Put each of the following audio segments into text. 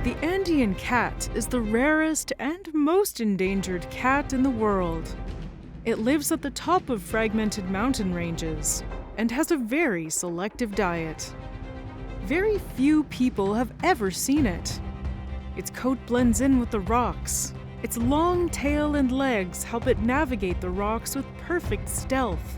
The Andean cat is the rarest and most endangered cat in the world. It lives at the top of fragmented mountain ranges and has a very selective diet. Very few people have ever seen it. Its coat blends in with the rocks. Its long tail and legs help it navigate the rocks with perfect stealth.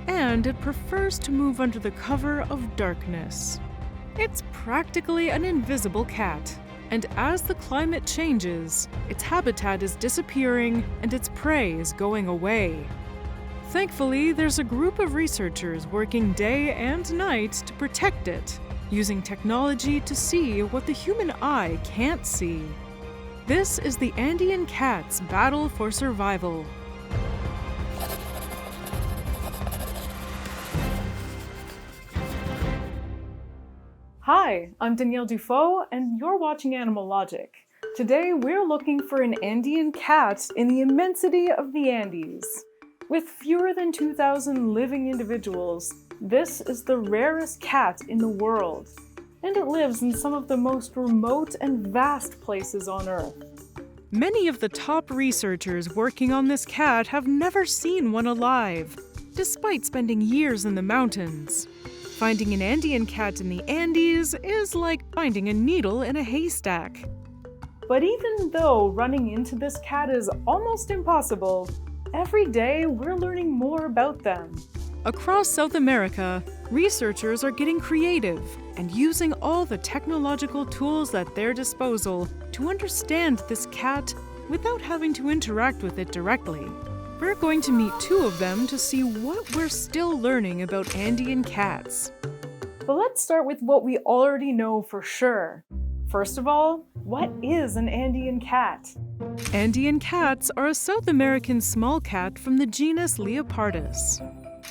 And it prefers to move under the cover of darkness. It's practically an invisible cat. And as the climate changes, its habitat is disappearing and its prey is going away. Thankfully, there's a group of researchers working day and night to protect it, using technology to see what the human eye can't see. This is the Andean cat's battle for survival. Hi, I'm Danielle Dufault, and you're watching Animalogic. Today, we're looking for an Andean cat in the immensity of the Andes. With fewer than 2,000 living individuals, this is the rarest cat in the world, and it lives in some of the most remote and vast places on Earth. Many of the top researchers working on this cat have never seen one alive, despite spending years in the mountains. Finding an Andean cat in the Andes is like finding a needle in a haystack. But even though running into this cat is almost impossible, every day we're learning more about them. Across South America, researchers are getting creative and using all the technological tools at their disposal to understand this cat without having to interact with it directly. We're going to meet two of them to see what we're still learning about Andean cats. But let's start with what we already know for sure. First of all, what is an Andean cat? Andean cats are a South American small cat from the genus Leopardus.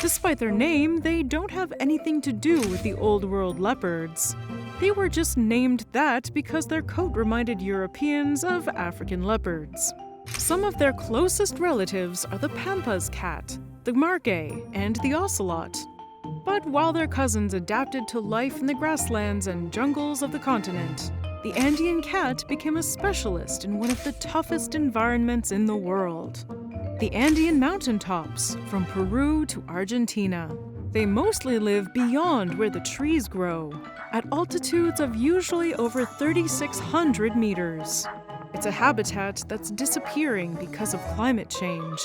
Despite their name, they don't have anything to do with the Old World leopards. They were just named that because their coat reminded Europeans of African leopards. Some of their closest relatives are the pampas cat, the margay, and the ocelot. But while their cousins adapted to life in the grasslands and jungles of the continent, the Andean cat became a specialist in one of the toughest environments in the world: the Andean mountaintops, from Peru to Argentina. They mostly live beyond where the trees grow, at altitudes of usually over 3,600 meters. It's a habitat that's disappearing because of climate change.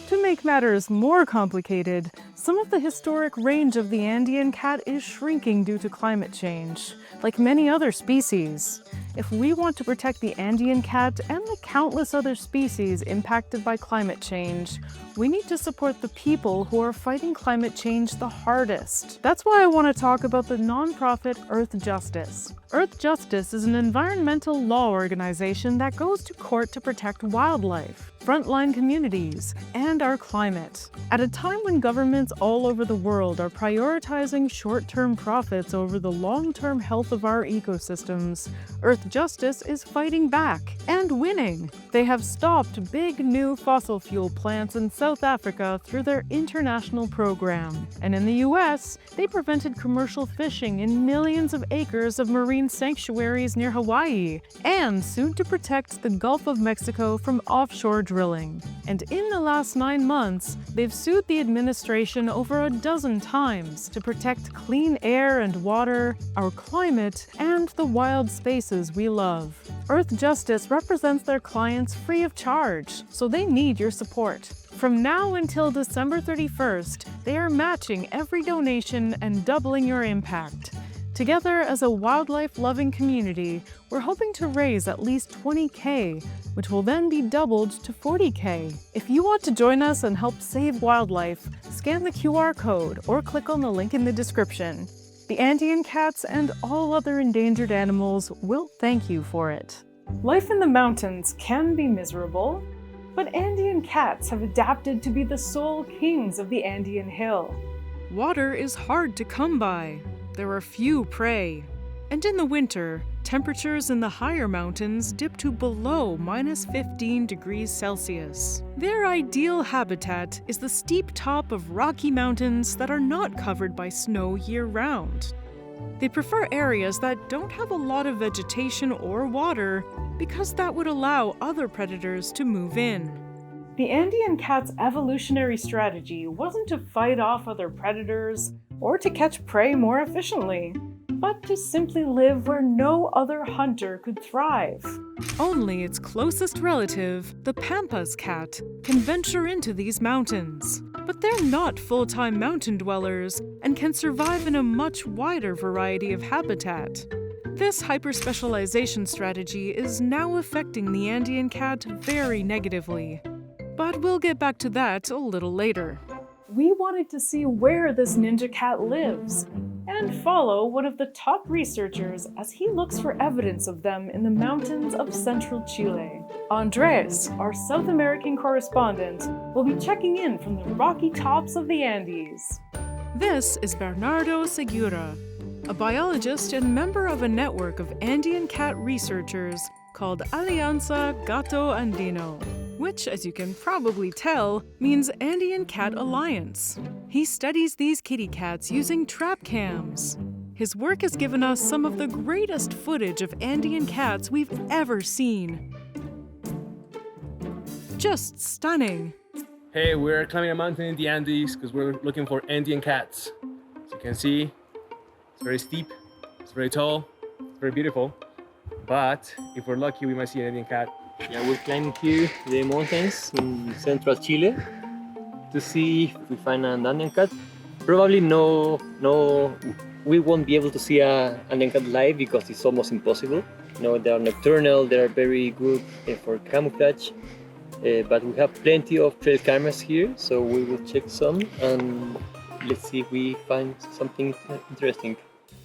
To make matters more complicated, some of the historic range of the Andean cat is shrinking due to climate change, like many other species. If we want to protect the Andean cat and the countless other species impacted by climate change, we need to support the people who are fighting climate change the hardest. That's why I want to talk about the nonprofit Earth Justice. Earth Justice is an environmental law organization that goes to court to protect wildlife, frontline communities, and our climate. At a time when governments all over the world are prioritizing short-term profits over the long-term health of our ecosystems, Earth Justice is fighting back and winning. They have stopped big new fossil fuel plants in South Africa through their international program. And in the US, they prevented commercial fishing in millions of acres of marine sanctuaries near Hawaii, and sued to protect the Gulf of Mexico from offshore drilling. And in the last 9 months, they've sued the administration over a dozen times to protect clean air and water, our climate, and the wild spaces we love. Earth Justice represents their clients free of charge, so they need your support. From now until December 31st, they are matching every donation and doubling your impact. Together as a wildlife-loving community, we're hoping to raise at least $20,000, which will then be doubled to $40,000. If you want to join us and help save wildlife, scan the QR code or click on the link in the description. The Andean cats and all other endangered animals will thank you for it. Life in the mountains can be miserable, but Andean cats have adapted to be the sole kings of the Andean hill. Water is hard to come by. There are few prey. And in the winter, temperatures in the higher mountains dip to below -15 degrees Celsius. Their ideal habitat is the steep top of rocky mountains that are not covered by snow year-round. They prefer areas that don't have a lot of vegetation or water because that would allow other predators to move in. The Andean cat's evolutionary strategy wasn't to fight off other predators or to catch prey more efficiently, but to simply live where no other hunter could thrive. Only its closest relative, the pampas cat, can venture into these mountains. But they're not full-time mountain dwellers and can survive in a much wider variety of habitat. This hyper-specialization strategy is now affecting the Andean cat very negatively. But we'll get back to that a little later. We wanted to see where this ninja cat lives and follow one of the top researchers as he looks for evidence of them in the mountains of central Chile. Andres, our South American correspondent, will be checking in from the rocky tops of the Andes. This is Bernardo Segura, a biologist and member of a network of Andean cat researchers called Alianza Gato Andino, which, as you can probably tell, means Andean Cat Alliance. He studies these kitty cats using trap cams. His work has given us some of the greatest footage of Andean cats we've ever seen. Just stunning. Hey, we're climbing a mountain in the Andes because we're looking for Andean cats. As you can see, it's very steep, it's very tall, it's very beautiful. But if we're lucky, we might see an Andean cat. Yeah, we're climbing here the mountains in central Chile to see if we find an Andean cat. Probably no, we won't be able to see an Andean cat live because it's almost impossible. They are nocturnal, they are very good for camouflage. But we have plenty of trail cameras here, so we will check some and let's see if we find something interesting.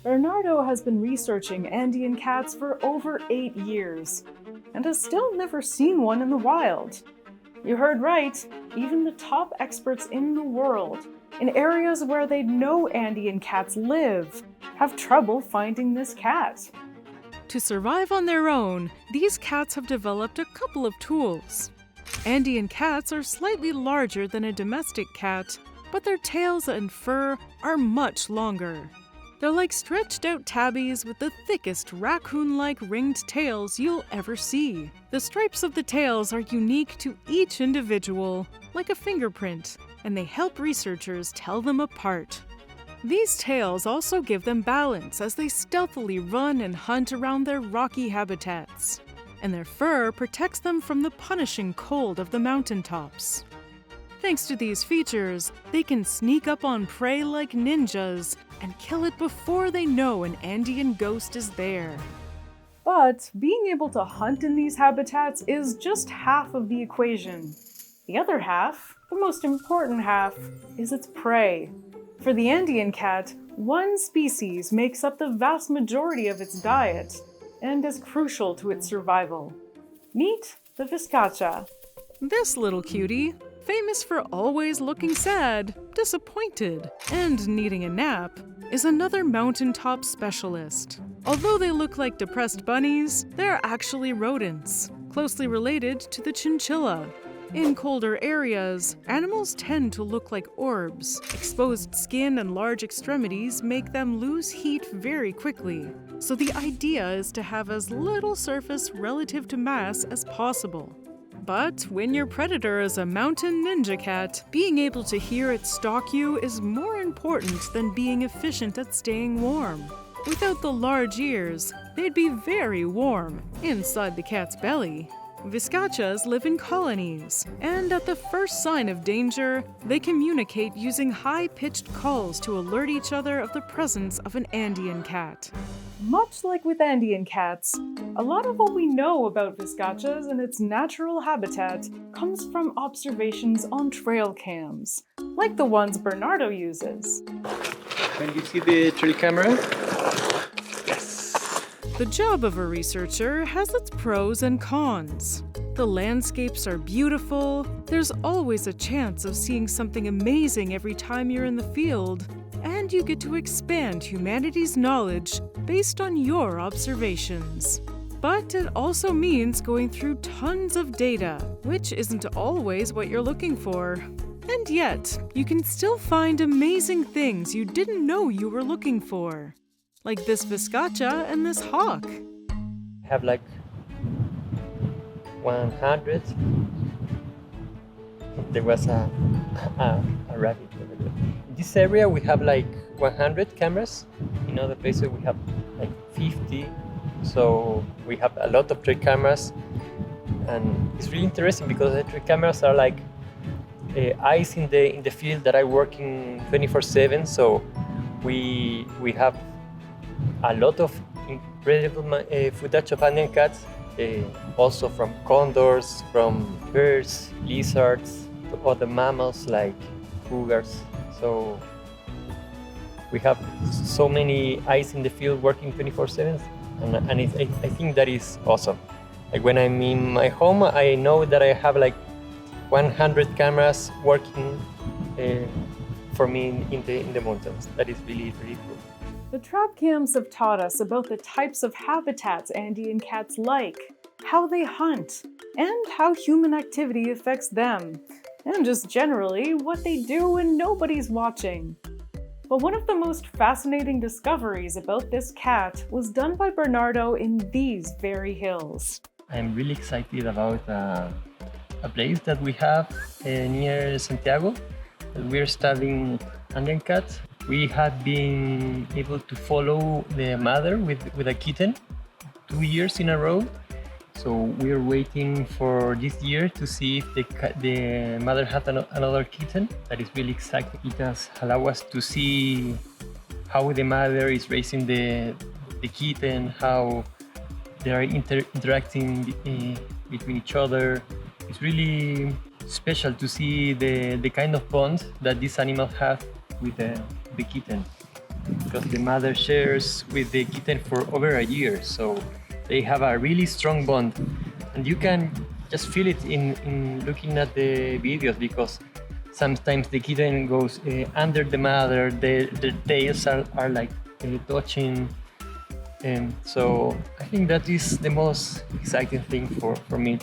Bernardo has been researching Andean cats for over 8 years and has still never seen one in the wild. You heard right, even the top experts in the world, in areas where they know Andean cats live, have trouble finding this cat. To survive on their own, these cats have developed a couple of tools. Andean cats are slightly larger than a domestic cat, but their tails and fur are much longer. They're like stretched out tabbies with the thickest raccoon-like ringed tails you'll ever see. The stripes of the tails are unique to each individual, like a fingerprint, and they help researchers tell them apart. These tails also give them balance as they stealthily run and hunt around their rocky habitats. And their fur protects them from the punishing cold of the mountaintops. Thanks to these features, they can sneak up on prey like ninjas and kill it before they know an Andean ghost is there. But being able to hunt in these habitats is just half of the equation. The other half, the most important half, is its prey. For the Andean cat, one species makes up the vast majority of its diet and is crucial to its survival. Meet the viscacha. This little cutie, famous for always looking sad, disappointed, and needing a nap, is another mountaintop specialist. Although they look like depressed bunnies, they're actually rodents, closely related to the chinchilla. In colder areas, animals tend to look like orbs. Exposed skin and large extremities make them lose heat very quickly. So the idea is to have as little surface relative to mass as possible. But when your predator is a mountain ninja cat, being able to hear it stalk you is more important than being efficient at staying warm. Without the large ears, they'd be very warm inside the cat's belly. Viscachas live in colonies, and at the first sign of danger, they communicate using high-pitched calls to alert each other of the presence of an Andean cat. Much like with Andean cats, a lot of what we know about viscachas and its natural habitat comes from observations on trail cams, like the ones Bernardo uses. Can you see the trail camera? The job of a researcher has its pros and cons. The landscapes are beautiful, there's always a chance of seeing something amazing every time you're in the field, and you get to expand humanity's knowledge based on your observations. But it also means going through tons of data, which isn't always what you're looking for. And yet, you can still find amazing things you didn't know you were looking for. like this viscacha and this hawk. I have like 100. There was a rabbit over there. In this area we have like 100 cameras. In other places we have like 50. So we have a lot of trail cameras, and it's really interesting because the trail cameras are like eyes in the field that are working 24/7. So we have a lot of incredible footage of Andean cats, also from condors, from birds, lizards, to other mammals like cougars. So we have so many eyes in the field working 24/7, and I think that is awesome. Like when I'm in my home, I know that I have like 100 cameras working for me in the mountains. That is really, really cool. The trap cams have taught us about the types of habitats Andean cats like, how they hunt, and how human activity affects them, and just generally what they do when nobody's watching. But one of the most fascinating discoveries about this cat was done by Bernardo in these very hills. I'm really excited about a place that we have near Santiago. We're studying Andean cats. We have been able to follow the mother with a kitten 2 years in a row. So we're waiting for this year to see if the mother has another kitten. That is really exciting. It has allowed us to see how the mother is raising the kitten, how they are interacting between each other. It's really special to see the kind of bond that this animal has with the kitten, because the mother shares with the kitten for over a year. So they have a really strong bond, and you can just feel it in looking at the videos, because sometimes the kitten goes under the mother, their tails are like touching, and so I think that is the most exciting thing for me.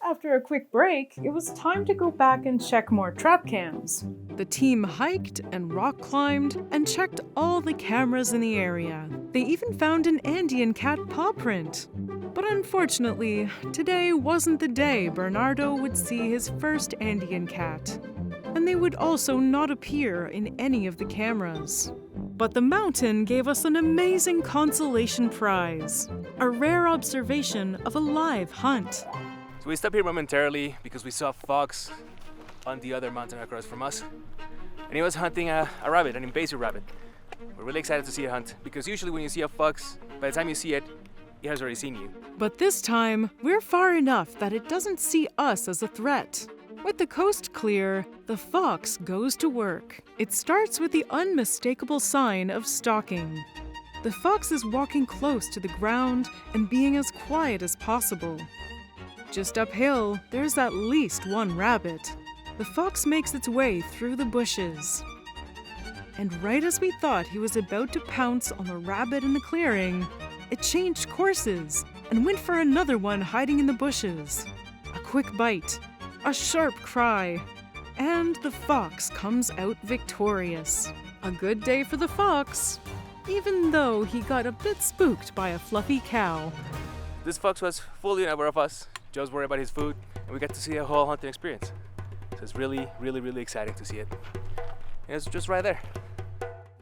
After a quick break, it was time to go back and check more trap cams. The team hiked and rock climbed and checked all the cameras in the area. They even found an Andean cat paw print. But unfortunately, today wasn't the day Bernardo would see his first Andean cat. And they would also not appear in any of the cameras. But the mountain gave us an amazing consolation prize, a rare observation of a live hunt. So we stopped here momentarily because we saw a fox on the other mountain across from us, and he was hunting a rabbit, an invasive rabbit. We're really excited to see a hunt, because usually when you see a fox, by the time you see it, it has already seen you. But this time, we're far enough that it doesn't see us as a threat. With the coast clear, the fox goes to work. It starts with the unmistakable sign of stalking. The fox is walking close to the ground and being as quiet as possible. Just uphill, there's at least one rabbit. The fox makes its way through the bushes. And right as we thought he was about to pounce on the rabbit in the clearing, it changed courses and went for another one hiding in the bushes. A quick bite, a sharp cry, and the fox comes out victorious. A good day for the fox, even though he got a bit spooked by a fluffy cow. This fox was fully unaware of us, just worried about his food, and we got to see a whole hunting experience. So it's really, really, really exciting to see it. And it's just right there.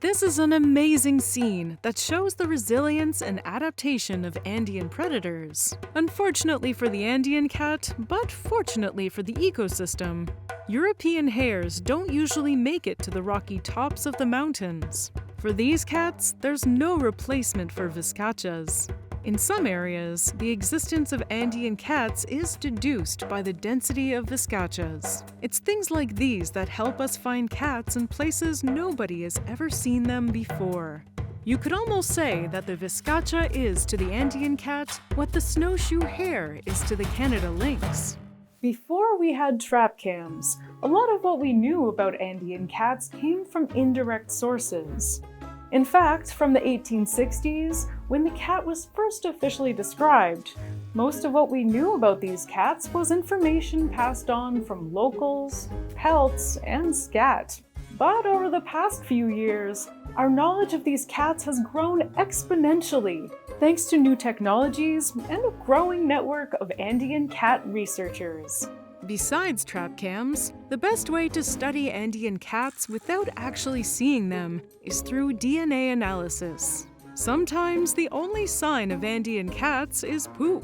This is an amazing scene that shows the resilience and adaptation of Andean predators. Unfortunately for the Andean cat, but fortunately for the ecosystem, European hares don't usually make it to the rocky tops of the mountains. For these cats, there's no replacement for viscachas. In some areas, the existence of Andean cats is deduced by the density of viscachas. It's things like these that help us find cats in places nobody has ever seen them before. You could almost say that the viscacha is to the Andean cat what the snowshoe hare is to the Canada lynx. Before we had trap cams, a lot of what we knew about Andean cats came from indirect sources. In fact, from the 1860s, when the cat was first officially described, most of what we knew about these cats was information passed on from locals, pelts, and scat. But over the past few years, Our knowledge of these cats has grown exponentially thanks to new technologies and a growing network of Andean cat researchers. Besides trap cams, the best way to study Andean cats without actually seeing them is through DNA analysis. Sometimes the only sign of Andean cats is poop.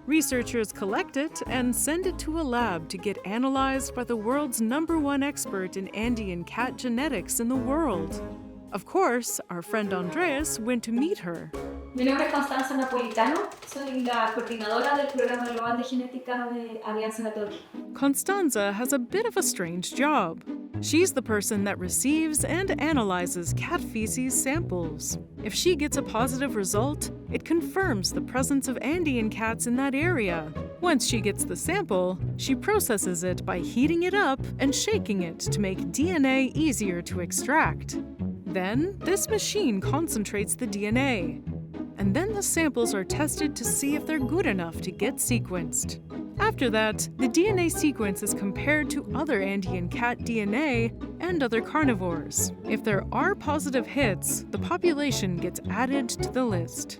Researchers collect it and send it to a lab to get analyzed by the world's #1 expert in Andean cat genetics in the world. Of course, our friend Andres went to meet her. Mi nombre es Constanza Napolitano, soy la coordinadora del programa global de genética de Alianza Gato Andino. Constanza has a bit of a strange job. She's the person that receives and analyzes cat feces samples. If she gets a positive result, it confirms the presence of Andean cats in that area. Once she gets the sample, she processes it by heating it up and shaking it to make DNA easier to extract. Then, this machine concentrates the DNA. And then the samples are tested to see if they're good enough to get sequenced. After that, the DNA sequence is compared to other Andean cat DNA and other carnivores. If there are positive hits, the population gets added to the list.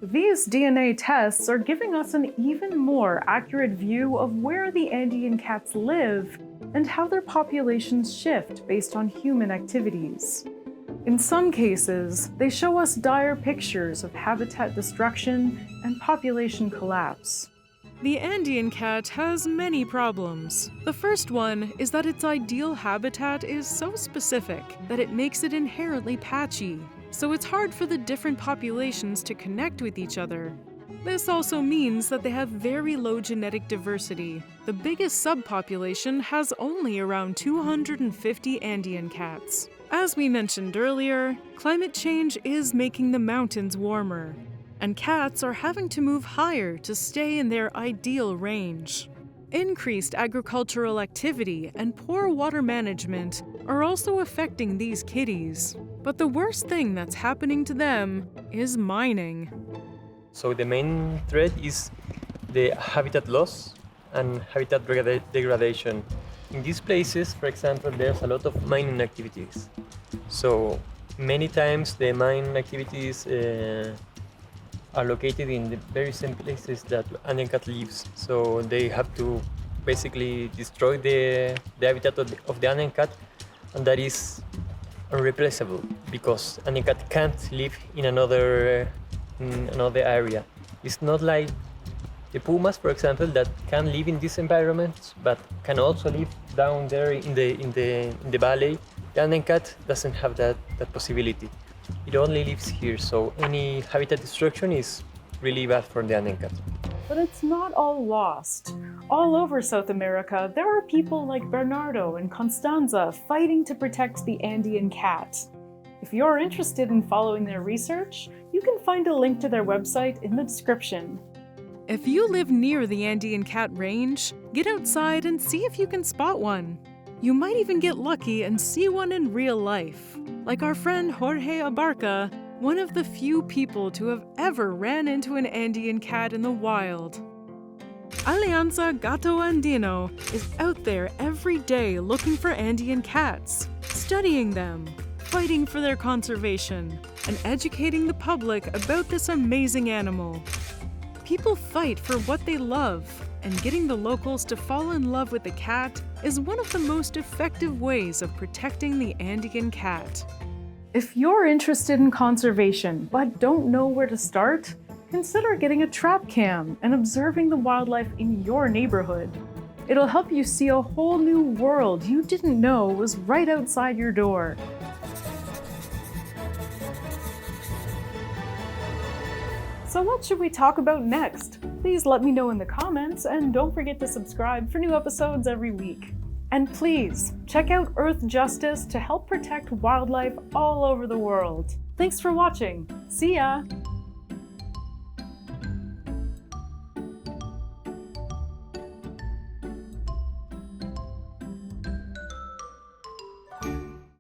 These DNA tests are giving us an even more accurate view of where the Andean cats live and how their populations shift based on human activities. In some cases, they show us dire pictures of habitat destruction and population collapse. The Andean cat has many problems. The first one is that its ideal habitat is so specific that it makes it inherently patchy, so it's hard for the different populations to connect with each other. This also means that they have very low genetic diversity. The biggest subpopulation has only around 250 Andean cats. As we mentioned earlier, climate change is making the mountains warmer, and cats are having to move higher to stay in their ideal range. Increased agricultural activity and poor water management are also affecting these kitties. But the worst thing that's happening to them is mining. So the main threat is the habitat loss and habitat degradation. In these places, for example, there's a lot of mining activities. So many times the mining activities are located in the very same places that Andean cat lives. So they have to basically destroy the habitat of the Andean cat, and that is unreplaceable because Andean cat can't live in another area. It's not like the pumas, for example, that can live in these environments, but can also live down there in the valley. The Andean cat doesn't have that possibility. It only lives here, so any habitat destruction is really bad for the Andean cat. But it's not all lost. All over South America, there are people like Bernardo and Constanza fighting to protect the Andean cat. If you're interested in following their research, you can find a link to their website in the description. If you live near the Andean cat range, get outside and see if you can spot one. You might even get lucky and see one in real life, like our friend Jorge Abarca, one of the few people to have ever ran into an Andean cat in the wild. Alianza Gato Andino is out there every day looking for Andean cats, studying them, fighting for their conservation, and educating the public about this amazing animal. People fight for what they love, and getting the locals to fall in love with the cat is one of the most effective ways of protecting the Andean cat. If you're interested in conservation but don't know where to start, consider getting a trap cam and observing the wildlife in your neighborhood. It'll help you see a whole new world you didn't know was right outside your door. So what should we talk about next? Please let me know in the comments, and don't forget to subscribe for new episodes every week. And please, check out Earth Justice to help protect wildlife all over the world. Thanks for watching. See ya!